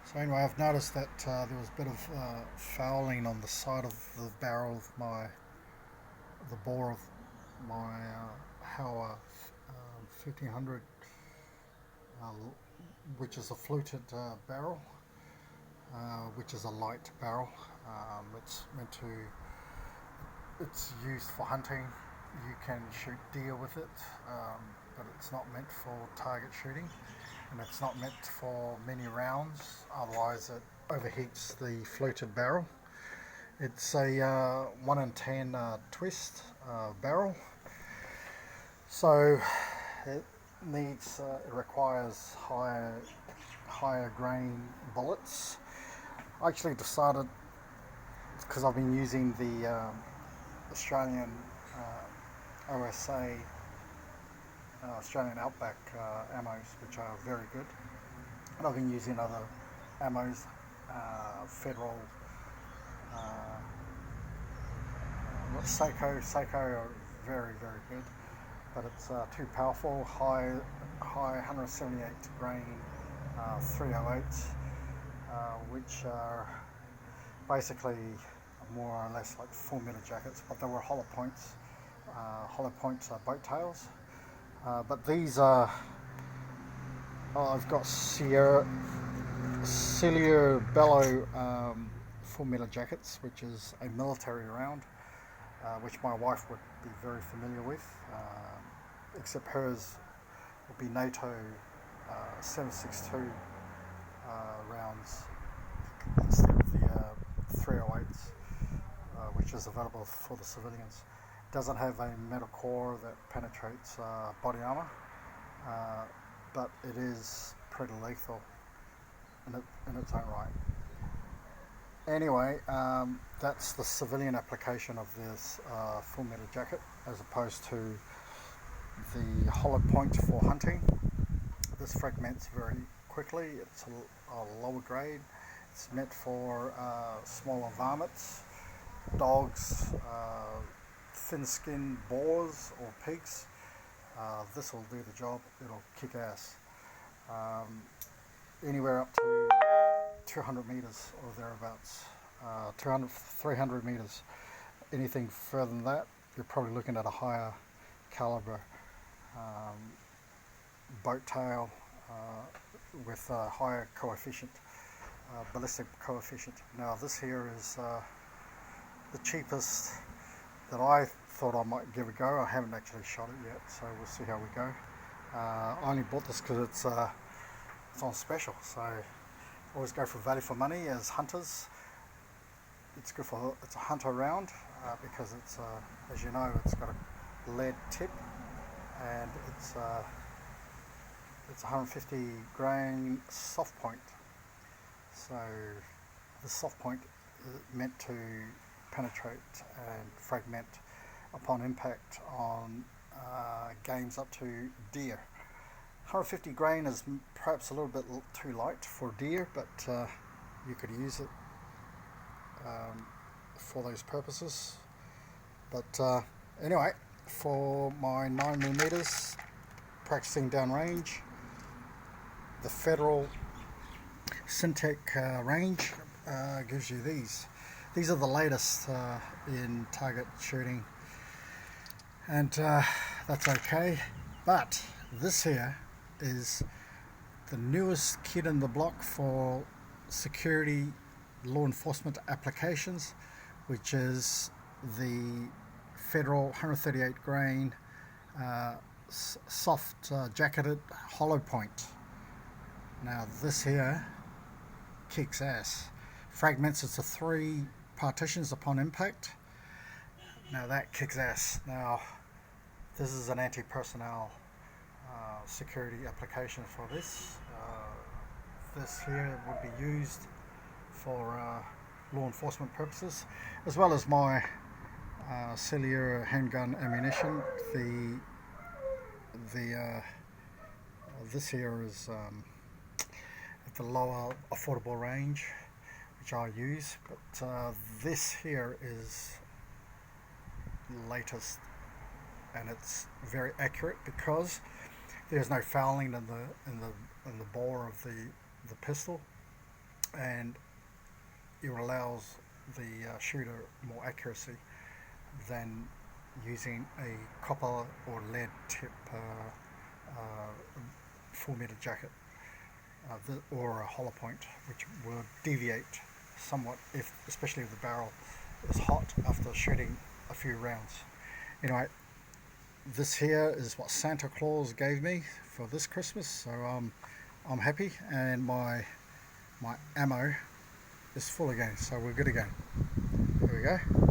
So anyway, I've noticed that there was a bit of fouling on the side of the barrel of the bore of my Hauer 1500, uh, which is a fluted barrel, which is a light barrel. It's used for hunting. You can shoot deer with it, but it's not meant for target shooting, and it's not meant for many rounds. Otherwise, it overheats the fluted barrel. It's a 1 in 10 twist barrel, so it it requires higher grain bullets. I actually decided, because I've been using the Australian OSA Australian Outback ammos, which are very good. And I've been using other ammos, Federal, uh, Seiko are very good, but it's too powerful. High 178 grain 308s, which are basically more or less like 4mm jackets, but they were hollow points boat tails. But these are, I've got Cilia Bello 4mm jackets, which is a military round, which my wife would be very familiar with, except hers would be NATO 762 rounds instead of the 308s, which is available for the civilians. It doesn't have a metal core that penetrates body armor, uh, but it is pretty lethal in its own right. Anyway, that's the civilian application of this full metal jacket, as opposed to the hollow point for hunting. This fragments very quickly. It's a lower grade. It's meant for smaller varmints, dogs, thin-skinned boars or pigs. This will do the job. It'll kick ass. Anywhere up to 200 meters or thereabouts, 200, 300 meters. Anything further than that, you're probably looking at a higher caliber um, boat tail with a higher coefficient, ballistic coefficient. Now this here is the cheapest that I thought I might give a go. I haven't actually shot it yet, so we'll see how we go. I only bought this because it's on special, so always go for value for money as hunters. It's a hunter round because it's as you know, it's got a lead tip, and it's 150 grain soft point. So the soft point is meant to penetrate and fragment upon impact on games up to deer. 150 grain is perhaps a little bit too light for deer, but you could use it for those purposes. But anyway, for my 9mm practicing downrange, the Federal Syntec range gives you these. These are the latest in target shooting, and that's okay. But this here is the newest kid in the block for security law enforcement applications, which is the Federal 138 grain soft jacketed hollow point. Now this here kicks ass. Fragments it to 3 partitions upon impact. Now that kicks ass. Now this is an anti-personnel security application for this. This here would be used for law enforcement purposes, as well as my Cilia handgun ammunition. This here is at the lower affordable range, which I use, but this here is latest, and it's very accurate because there's no fouling in the bore of the pistol. and it allows the shooter more accuracy than using a copper or lead tip 4 meter jacket, or a hollow point, which will deviate somewhat, if especially if the barrel is hot after shooting a few rounds. Anyway, this here is what Santa Claus gave me for this Christmas, so I'm happy, and my ammo is full again, so we're good again. Here we go.